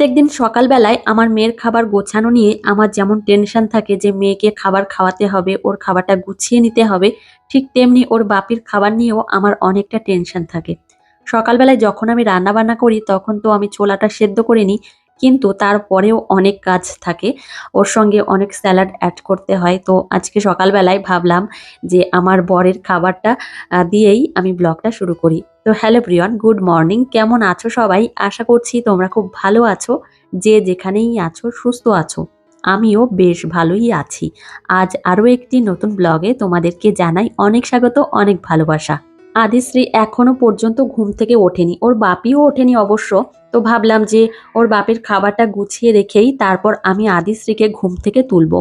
প্রত্যেকদিন সকালবেলায় আমার মেয়ের খাবার গোছানো নিয়ে আমার যেমন টেনশন থাকে যে মেয়েকে খাবার খাওয়াতে হবে, ওর খাবারটা গুছিয়ে নিতে হবে, ঠিক তেমনি ওর বাপির খাবার নিয়েও আমার অনেকটা টেনশন থাকে। সকালবেলায় যখন আমি রান্নাবান্না করি তখন তো আমি ছোলাটা সেদ্ধ করে নিই, কিন্তু তারপরেও অনেক কাজ থাকে। ওর সঙ্গে অনেক স্যালাড অ্যাড করতে হয়। তো আজকে সকালবেলায় ভাবলাম যে আমার বরের খাবারটা দিয়েই আমি ব্লগটা শুরু করি। তো হ্যালো এভরিওয়ান, গুড মর্নিং। কেমন আছো সবাই? আশা করছি তোমরা খুব ভালো আছো। যে যেখানেই আছো সুস্থ আছো। আমিও বেশ ভালোই আছি। আজ আরো একটি নতুন ব্লগে তোমাদেরকে জানাই অনেক স্বাগত, অনেক ভালোবাসা। আদিশ্রী এখনো পর্যন্ত ঘুম থেকে ওঠেনি, ওর বাপিও ওঠেনি অবশ্য। তো ভাবলাম যে ওর বাপের খাবারটা গুছিয়ে রেখেই তারপর আমি আদিশ্রীকে ঘুম থেকে তুলবো।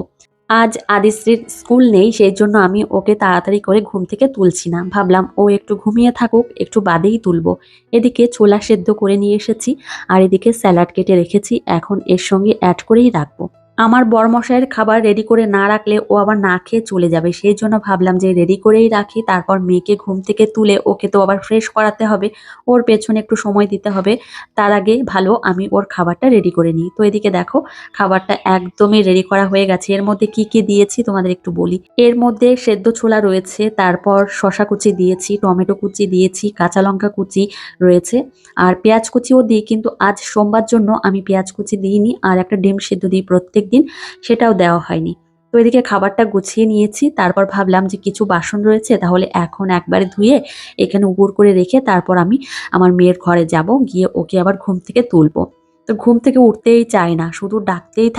আজ আদিশ্রীর স্কুল নেই, সেই জন্য আমি ওকে তাড়াতাড়ি করে ঘুম থেকে তুলছি না। ভাবলাম ও একটু ঘুমিয়ে থাকুক, একটু বাদেই তুলবো। এদিকে ছোলা সেদ্ধ করে নিয়ে এসেছি, আর এদিকে স্যালাড কেটে রেখেছি, এখন এর সঙ্গে অ্যাড করেই রাখবো। আমার বরমশাইয়ের খাবার রেডি করে না রাখলে ও আবার না খেয়ে চলে যাবে, সেই জন্য ভাবলাম যে রেডি করেই রাখি। তারপর মেয়েকে ঘুম থেকে তুলে ওকে তো আবার ফ্রেশ করাতে হবে, ওর পেছনে একটু সময় দিতে হবে। তার আগে ভালো আমি ওর খাবারটা রেডি করে নিই। তো এদিকে দেখো, খাবারটা একদমই রেডি করা হয়ে গেছে। এর মধ্যে কি কি দিয়েছি তোমাদের একটু বলি। এর মধ্যে সেদ্ধ ছোলা রয়েছে, তারপর শসা কুচি দিয়েছি, টমেটো কুচি দিয়েছি, কাঁচা লঙ্কা কুচি রয়েছে, আর পেঁয়াজ কুচিও দিই, কিন্তু আজ সোমবার জন্য আমি পেঁয়াজ কুচি দিইনি। আর একটা ডিম সিদ্ধ দিই প্রত্যেক দিন, সেটাও দেওয়া হয়নি। তো এদিকে খাবারটা গুছিয়ে নিয়েছি, তারপর ভাবলাম যে কিছু বাসন রয়েছে, তাহলে এখন একবারে ধুয়ে এখানে উপুড় করে রেখে তারপর আমি আমার মেয়ের ঘরে যাব, গিয়ে ওকে আবার ঘুম থেকে তুলবো। তো ঘুম থেকে উঠতেই চায় না, শুধু ডাকতেই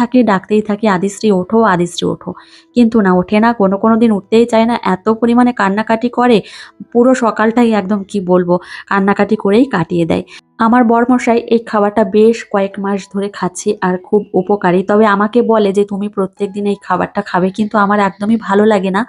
থাকে, আদিশ্রী ওঠো, আদিশ্রী ওঠো। কিন্তু না, ওঠে না, কোনো দিন উঠতেই চায় না, এত পরিমাণে কান্নাকাটি করে। পুরো সকালটাই একদম কি বলবো, কান্নাকাটি করেই কাটিয়ে দেয়। আমার বরমশাই এই খাবারটা বেশ কয়েক মাস ধরে খাচ্ছে আর খুব উপকারী। তবে আমাকে বলে যে তুমি প্রত্যেকদিন এই খাবারটা খাবে, কিন্তু আমার একদমই ভালো লাগে না।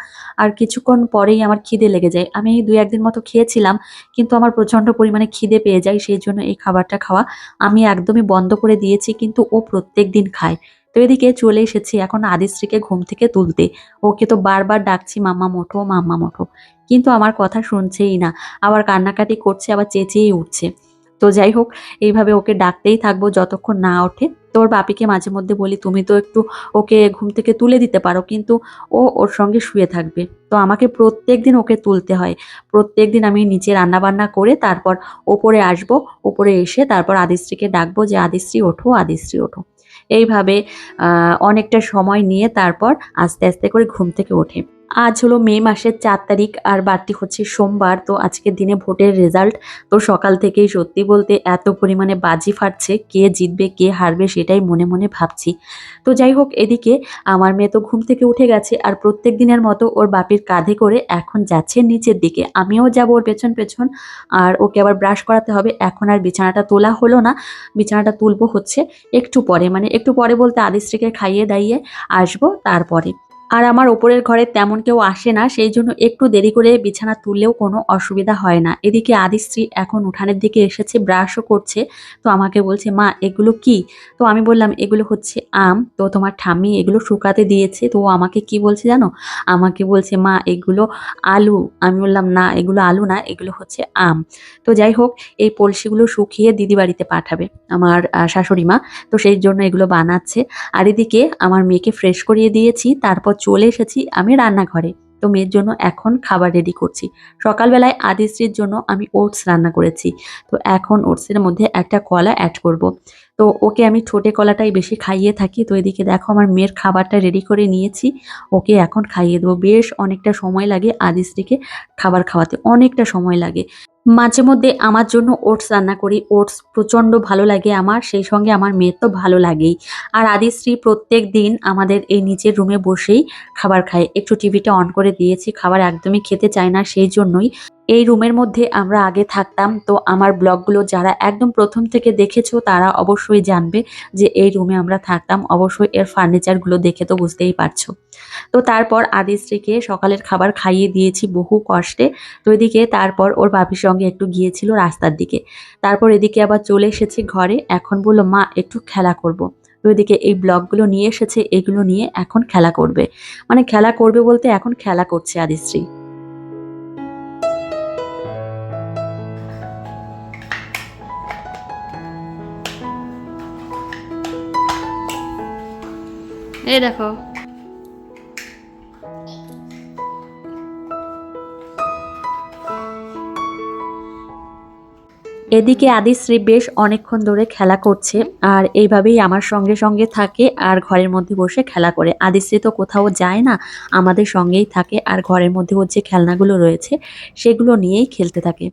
আর কিছুক্ষণ পরেই আমার খিদে লেগে যায়। আমি এই ২-১ দিন মতো খেয়েছিলাম, কিন্তু আমার প্রচন্ড পরিমাণে খিদে পেয়ে যায়, সেই জন্য এই খাবারটা খাওয়া আমি একদমই বন্ধ করে দিয়েছি, কিন্তু ও প্রত্যেকদিন খায়। তো এদিকে চলে এসেছি এখন আদিশ্রীকে ঘুম থেকে তুলতে। ওকে তো বারবার ডাকছি, মাম্মা মোঠো, মাম্মা মোঠো, কিন্তু আমার কথা শুনছেই না। আবার কান্নাকাটি করছে, আবার চেঁচিয়েই উঠছে। তো যাই হোক, এইভাবে ওকে ডাকতেই থাকবো যতক্ষণ না ওঠে। তোর বাপিকে মাঝে মধ্যে বলি তুমি তো একটু ওকে ঘুম থেকে তুলে দিতে পারো, কিন্তু ও ওর সঙ্গে শুয়ে থাকবে। তো আমাকে প্রত্যেকদিন ওকে তুলতে হয়। প্রত্যেকদিন আমি নিচে রান্না বান্না করে তারপর ওপরে আসবো। ওপরে এসে তারপর আদিশ্রীকে ডাকবো যে আদিশ্রী ওঠো, আদিশ্রী ওঠো। এইভাবে অনেকটা সময় নিয়ে তারপর আস্তে আস্তে করে ঘুম থেকে ওঠে। আজ হলো মে মাসের ৪ তারিখ, আর বারটি হচ্ছে সোমবার। তো আজকের দিনে ভোটের রেজাল্ট। তো সকাল থেকেই সত্যি বলতে এত পরিমাণে বাজি ফাটছে, কে জিতবে কে হারবে সেটাই মনে মনে ভাবছি। তো যাই হোক, এদিকে আমার মেয়ে তো ঘুম থেকে উঠে গেছে, আর প্রত্যেক দিনের মতো ওর বাপির কাঁধে করে এখন যাচ্ছে নিচের দিকে। আমিও যাব ওর পেছন পেছন। আর ওকে আবার ব্রাশ করাতে হবে। এখন আর বিছানাটা তোলা হলো না, বিছানাটা তুলবো হচ্ছে একটু পরে, মানে একটু পরে বলতে আদিশ্রীকে খাইয়ে দাইয়ে আসবো তারপরে। আর আমার ওপরের ঘরে তেমন কেউ আসে না, সেই জন্য একটু দেরি করে বিছানা তুললেও কোনো অসুবিধা হয় না। এদিকে আদিশ্রী এখন উঠানের দিকে এসেছে, ব্রাশও করছে। তো আমাকে বলছে, মা এগুলো কি? তো আমি বললাম এগুলো হচ্ছে আম, তো তোমার ঠাম্মি এগুলো শুকাতে দিয়েছে। তো ও আমাকে কি বলছে জানো? আমাকে বলছে, মা এগুলো আলু। আমি বললাম না, এগুলো আলু না, এগুলো হচ্ছে আম। তো যাই হোক, এই কলসিগুলো শুকিয়ে দিদি বাড়িতে পাঠাবে আমার শাশুড়ি মা। তো সেই জন্য এগুলো বানাচ্ছে। আর এদিকে আমার মেয়েকে ফ্রেশ করিয়ে দিয়েছি, তারপর চলে এসেছি আমি রান্নাঘরে। তো মেয়ের জন্য এখন খাবার রেডি করছি। সকালবেলায় আদিশ্রীর জন্য আমি ওটস রান্না করেছি। তো এখন ওটসের মধ্যে একটা কলা অ্যাড করব। তো ওকে আমি ঠোঁটে কলাটাই বেশি খাইয়ে থাকি। তো এদিকে দেখো আমার মেয়ের খাবারটা রেডি করে নিয়েছি, ওকে এখন খাইয়ে দেবো। বেশ অনেকটা সময় লাগে আদিশ্রীকে খাবার খাওয়াতে, অনেকটা সময় লাগে। মাঝে মধ্যে আমার জন্য ওটস রান্না করি, ওটস প্রচণ্ড ভালো লাগে আমার, সেই সঙ্গে আমার মেয়ের তো ভালো লাগেই। আর আদিশ্রী প্রত্যেক দিন আমাদের এই নিচের রুমে বসেই খাবার খায়। একটু টিভিটা অন করে দিয়েছি, খাবার একদমই খেতে চায় না, সেই জন্যই। এই রুমের মধ্যে আমরা আগে থাকতাম। তো আমার ব্লগগুলো যারা একদম প্রথম থেকে দেখেছো তারা অবশ্যই জানবে যে এই রুমে আমরা থাকতাম। অবশ্যই এর ফার্নিচারগুলো দেখে তো বুঝতেই পারছো। তো তারপর আদিশ্রীকে সকালের খাবার খাইয়ে দিয়েছি বহু কষ্টে। তো এদিকে তারপর ওর বাপির সঙ্গে একটু গিয়েছিল রাস্তার দিকে। তারপর এদিকে আবার চলে এসেছি ঘরে। এখন বলল, মা একটু খেলা করব। তো এদিকে এই ব্লগগুলো নিয়ে এসেছে, এগুলো নিয়ে এখন খেলা করবে। মানে খেলা করবে বলতে এখন খেলা করছে আদিশ্রী। এই দেখো। এদিকে আদিশ্রী বেশ অনেকক্ষণ ধরে খেলা করছে আর এইভাবেই আমার সঙ্গে সঙ্গে থাকে আর ঘরের মধ্যে বসে খেলা করে। আদিশ্রী তো কোথাও যায় না, আমাদের সঙ্গেই থাকে আর ঘরের মধ্যে ওর যে খেলনাগুলো রয়েছে সেগুলো নিয়েই খেলতে থাকে।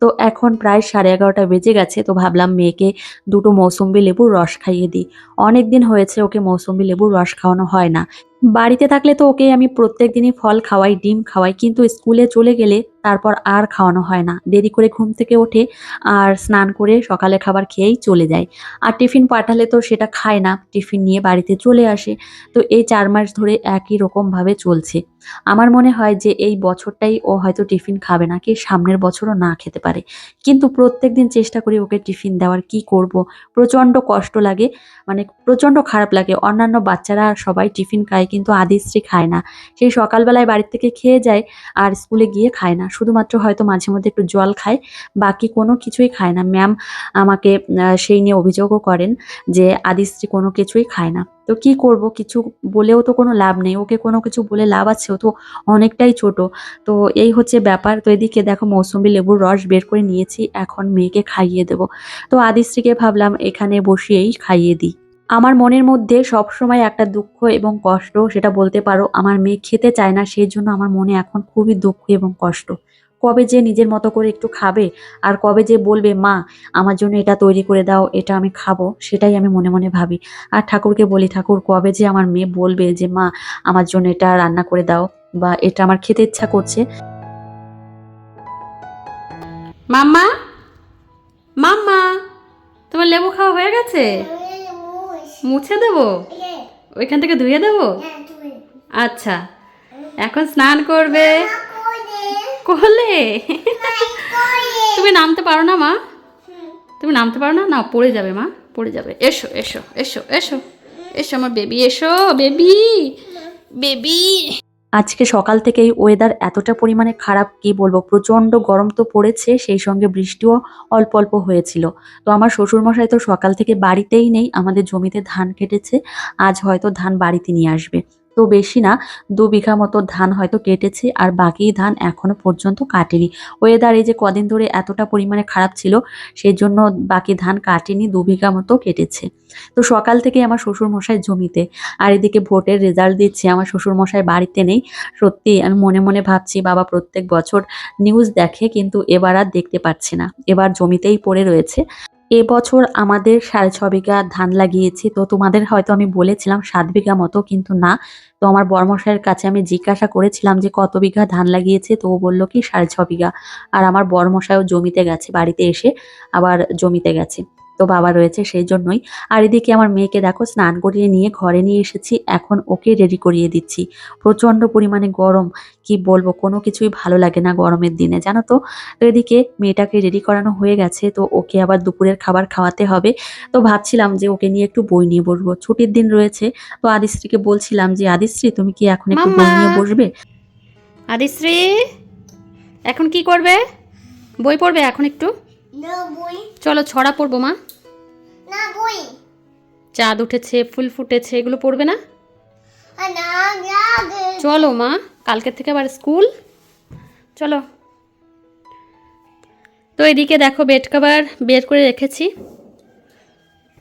তো এখন প্রায় 11:30 বেজে গেছে, তো ভাবলাম মেয়েকে দুটো মৌসুম্বি লেবুর রস খাইয়ে দিই। অনেকদিন হয়েছে ওকে মৌসুম্বি লেবুর রস খাওয়ানো হয় না। বাড়িতে থাকলে তো ওকে আমি প্রত্যেক দিনই ফল খাওয়াই, ডিম খাওয়াই, কিন্তু স্কুলে চলে গেলে তারপর আর খাওয়ানো হয় না। দেরি করে ঘুম থেকে ওঠে আর স্নান করে সকালে খাবার খেয়েই চলে যায়। আর টিফিন পাঠালে তো সেটা খায় না, টিফিন নিয়ে বাড়িতে চলে আসে। তো এই ৪ মাস ধরে একই রকমভাবে চলছে। আমার মনে হয় যে এই বছরটাই ও হয়তো টিফিন খাবে না, কি সামনের বছরও না খেতে পারে। কিন্তু প্রত্যেকদিন চেষ্টা করি ওকে টিফিন দেওয়ার, কি করব? প্রচণ্ড কষ্ট লাগে, মানে প্রচণ্ড খারাপ লাগে। অন্যান্য বাচ্চারা সবাই টিফিন খায় কিন্তু আদিশ্রী খায় না। সেই সকালবেলায় বাড়ি থেকে খেয়ে যায় আর স্কুলে গিয়ে খায় না। শুধুমাত্র হয়তো মাঝে মধ্যে একটু জল খায়, বাকি কোনো কিছুই খায় না। ম্যাম আমাকে সেই নিয়ে অভিযোগও করেন যে আদিশ্রী কোনো কিছুই খায় না। তো কি করব? কিছু বলেও তো কোনো লাভ নেই। ওকে কোনো কিছু বলে লাভ আছে? ও তো অনেকটাই ছোট। তো এই হচ্ছে ব্যাপার। তো এদিকে দেখো মৌসুমী লেবুর রস বের করে নিয়েছি। এখন মেয়েকে খাইয়ে দেব। তো আদিশ্রীকে ভাবলাম এখানে বসিয়েই খাইয়ে দিই। আমার মনের মধ্যে সবসময় একটা দুঃখ এবং কষ্ট, সেটা বলতে পারো আমার মেয়ে খেতে চায় না, সেজন্য আমার মনে এখন খুবই দুঃখ এবং কষ্ট। কবে যে নিজের মতো করে একটু খাবে আর কবে যে বলবে মা আমার জন্য এটা তৈরি করে দাও, এটা আমি খাবো, সেটাই আমি মনে মনে ভাবি। আর ঠাকুরকে বলি ঠাকুর কবে যে আমার মেয়ে বলবে যে মা আমার জন্য এটা রান্না করে দাও বা এটা আমার খেতে ইচ্ছা করছে। মাম্মা, মাম্মা, তোমার লেবু খাওয়া হয়ে গেছে? মুছে দেবো? ওইখান থেকে ধুয়ে দেবো? আচ্ছা, এখন স্নান করবে কোলে? তুমি নামতে পারো না মা? তুমি নামতে পারো না? না, পড়ে যাবে মা, পড়ে যাবে। এসো এসো এসো এসো এসো আমার বেবি, এসো বেবি, বেবি। আজকে সকাল থেকেই ওয়েদার এতটা পরিমাণে খারাপ, কি বলবো, প্রচন্ড গরম তো পড়েছে, সেই সঙ্গে বৃষ্টিও অল্প অল্প হয়েছিল। তো আমার শ্বশুরমশাই তো সকাল থেকে বাড়িতেই নেই, আমাদের জমিতে ধান কেটেছে। আজ হয়তো ধান বাড়িতে নিয়ে আসবে। তো বেশি না, ২ বিঘা মতো ধান হয়তো কেটেছে আর বাকি ধান এখনো পর্যন্ত কাটেনি। ওয়েদার এই যে কদিন ধরে এতটা পরিমাণে খারাপ ছিল, সেই জন্য বাকি ধান কাটেনি, ২ বিঘা মতো কেটেছে। তো সকাল থেকে আমার শ্বশুরমশাই জমিতে, আর এদিকে ভোটের রেজাল্ট দিচ্ছে, আমার শ্বশুরমশাই বাড়িতে নেই। সত্যি আমি মনে মনে ভাবছি বাবা প্রত্যেক বছর নিউজ দেখে কিন্তু এবার আর দেখতে পাচ্ছি না, এবার জমিতেই পড়ে রয়েছে। এবছর আমাদের ৬.৫ বিঘা ধান লাগিয়েছি। তো তোমাদের হয়তো আমি বলেছিলাম ৭ বিঘা মতো, কিন্তু না। তো আমার বড়মশাইয়ের কাছে আমি জিজ্ঞাসা করেছিলাম যে কত বিঘা ধান লাগিয়েছে, তো ও বলল কি ৬.৫ বিঘা। আর আমার বড়মশাইও জমিতে গেছে, বাড়িতে এসে আবার জমিতে গেছে। তো বাবা রয়েছে সেই জন্যই। আর এদিকে আমার মেয়েকে দেখো স্নান করিয়ে নিয়ে ঘরে নিয়ে এসেছি, এখন ওকে রেডি করিয়ে দিচ্ছি। প্রচন্ড পরিমাণে গরম, কি বলবো, কোনো কিছুই ভালো লাগে না গরমের দিনে, জানো তো। তো এদিকে মেয়েটাকে রেডি করানো হয়ে গেছে, তো ওকে আবার দুপুরের খাবার খাওয়াতে হবে। তো ভাবছিলাম যে ওকে নিয়ে একটু বই নিয়ে বসবো, ছুটির দিন রয়েছে। তো আদিশ্রীকে বলছিলাম যে আদিশ্রী তুমি কি এখন একটু বই মাম্মা, নিয়ে বসবে? আদিশ্রী এখন কি করবে? বই পড়বে এখন একটু? না বই, চলো ছড়া পড়বো মা। না বই, চাঁদ উঠেছে, ফুল ফুটেছে, এগুলো পড়বে না? না লাগে। চলো মা, কালকে থেকে আবার স্কুল, চলো। তো এদিকে দেখো বেড কভার বের করে রেখেছি,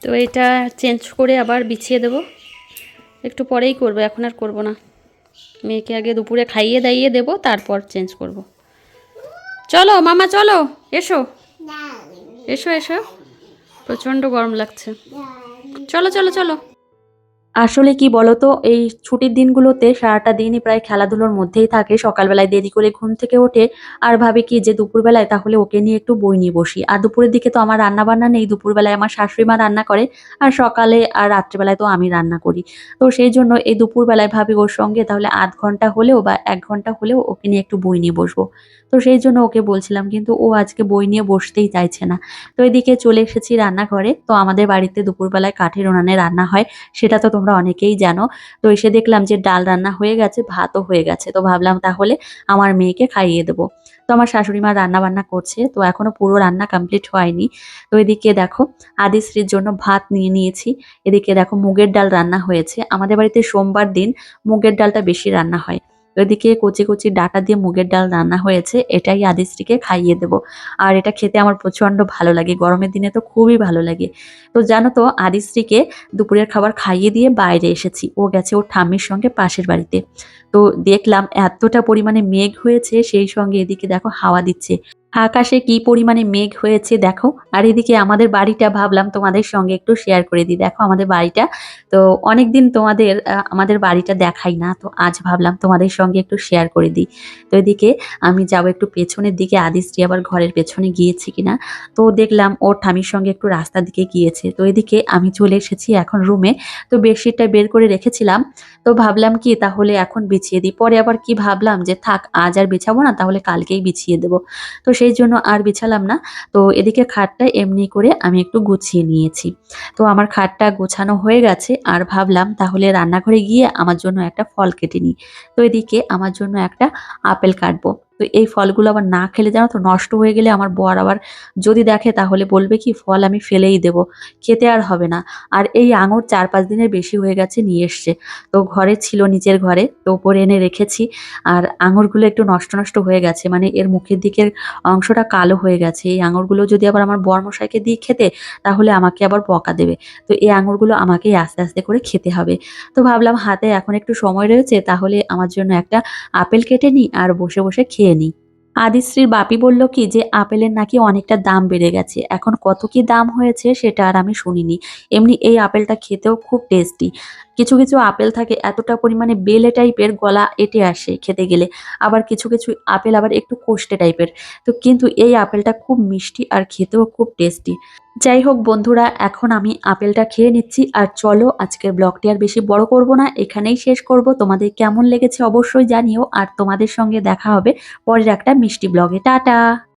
তো এটা চেঞ্জ করে আবার বিছিয়ে দেবো। একটু পরেই করবো, এখন আর করবো না। মেয়েকে আগে দুপুরে খাইয়ে দাইয়ে দেবো, তারপর চেঞ্জ করব। চলো মামা, চলো, এসো না, এসো এসো, প্রচণ্ড গরম লাগছে। চলো চলো চলো। আসলে কি বলতো, এই ছুটির দিনগুলোতে সারাটা দিনই প্রায় খেলাধুলোর মধ্যেই থাকে। সকালবেলায় দেরি করে ঘুম থেকে ওঠে আর ভাবে কি যে দুপুরবেলায় তাহলে ওকে নিয়ে একটু বই নিয়ে বসি। আর দুপুরের দিকে তো আমার রান্না বান্না নেই, দুপুরবেলায় আমার শাশুড়ি মা রান্না করে আর সকালে আর রাত্রেবেলায় তো আমি রান্না করি। তো সেই জন্য এই দুপুরবেলায় ভাবি ওর সঙ্গে তাহলে ০.৫ ঘন্টা হলেও বা ১ ঘন্টা হলেও ওকে নিয়ে একটু বই নিয়ে বসবো। তো সেই জন্য ওকে বলছিলাম, কিন্তু ও আজকে বই নিয়ে বসতেই চাইছে না। তো এদিকে চলে এসেছি রান্নাঘরে। তো আমাদের বাড়িতে দুপুরবেলায় কাঠের উনানে রান্না হয়, সেটা তো তোমরা অনেকেই জানো। তো এসে দেখলাম যে ডাল রান্না হয়ে গেছে, ভাতও হয়ে গেছে। তো ভাবলাম তাহলে আমার মেয়েকে খাইয়ে দেবো। তো আমার শাশুড়ি মা রান্না বান্না করছে, তো এখনো পুরো রান্না কমপ্লিট হয়নি। তো এদিকে দেখো আদিশ্রীর জন্য ভাত নিয়ে নিয়েছি। এদিকে দেখো মুগের ডাল রান্না হয়েছে। আমাদের বাড়িতে সোমবার দিন মুগের ডালটা বেশি রান্না হয়। তো এদিকে কচি কচি ডাঁটা দিয়ে মুগের ডাল রান্না হয়েছে, এটাই আদিশ্রীকে খাইয়ে দেবো। আর এটা খেতে আমার প্রচন্ড ভালো লাগে, গরমের দিনে তো খুবই ভালো লাগে। তো জানো তো আদিশ্রীকে দুপুরের খাবার খাইয়ে দিয়ে বাইরে এসেছি, ও গেছে ওর ঠাম্মির সঙ্গে পাশের বাড়িতে। তো দেখলাম এতটা পরিমাণে মেঘ হয়েছে, সেই সঙ্গে এদিকে দেখো হাওয়া দিচ্ছে, আকাশে কি পরিমাণে মেঘ হয়েছে দেখো। আর এদিকে আমাদের বাড়িটা ভাবলাম তোমাদের সঙ্গে একটু শেয়ার করে দিই। দেখো আমাদের বাড়িটা, তো অনেকদিন তোমাদের আমাদের বাড়িটা দেখাই না, তো আজ ভাবলাম তোমাদের সঙ্গে একটু শেয়ার করে দিই। তো এদিকে আমি যাব একটু পেছনের দিকে, আদিশ্রী আবার ঘরের পেছনে গিয়েছে কিনা। তো দেখলাম ওর ঠামির সঙ্গে একটু রাস্তার দিকে গিয়েছে। তো এদিকে আমি চলে এসেছি এখন রুমে। তো বেডশিটটা বের করে রেখেছিলাম, তো ভাবলাম কি তাহলে এখন বিছিয়ে দিই। পরে আবার কি ভাবলাম যে থাক আজ আর বিছাবো না, তাহলে কালকেই বিছিয়ে দেবো। তো সেই জন্য আর বিছালাম না। তো এদিকে খাটটা এমনি করে আমি একটু গুছিয়ে নিয়েছি। তো আমার খাটটা গোছানো হয়ে গেছে, আর ভাবলাম তাহলে রান্নাঘরে গিয়ে আমার জন্য একটা ফল কেটে নিই। তো এদিকে আমার জন্য একটা আপেল কাটবো। তো এই ফলগুলো আবার না খেলে জানো তো নষ্ট হয়ে গেলে আমার বর আবার যদি দেখে তাহলে বলবে কি ফল আমি ফেলেই দেবো, খেতে আর হবে না। আর এই আঙুর 4-5 দিনের বেশি হয়ে গেছে নিয়ে এসছে। তো ঘরে ছিল নিচের ঘরে, তো উপরে এনে রেখেছি। আর আঙুরগুলো একটু নষ্ট নষ্ট হয়ে গেছে, মানে এর মুখের দিকের অংশটা কালো হয়ে গেছে। এই আঙুরগুলো যদি আবার আমার বরমশাইকে দিই খেতে, তাহলে আমাকে আবার বকা দেবে। তো এই আঙুরগুলো আমাকেই আস্তে আস্তে করে খেতে হবে। তো ভাবলাম হাতে এখন একটু সময় রয়েছে, তাহলে আমার জন্য একটা আপেল কেটে নিই আর বসে বসে খেয়ে নিই। আদিশ্রীর বাপি বলল কি যে আপেলের নাকি অনেকটা দাম বেড়ে গেছে, এখন কত কি দাম হয়েছে সেটা আর আমি শুনিনি। এমনি এই আপেলটা খেতেও খুব টেস্টি। কিছু কিছু আপেল থাকে এতটা পরিমাণে বেলে টাইপের, গলা এঁটে আসে খেতে গেলে। আবার কিছু কিছু আপেল আবার একটু কোষ্ঠে টাইপের। তো কিন্তু এই আপেলটা খুব মিষ্টি আর খেতেও খুব টেস্টি। যাই হোক বন্ধুরা, এখন আমি আপেলটা খেয়ে নিচ্ছি। আর চলো আজকের ব্লগটি আর বেশি বড় করব না, এখানেই শেষ করব। তোমাদের কেমন লেগেছে অবশ্যই জানিও, আর তোমাদের সঙ্গে দেখা হবে পরের একটা মিষ্টি ব্লগে। টাটা।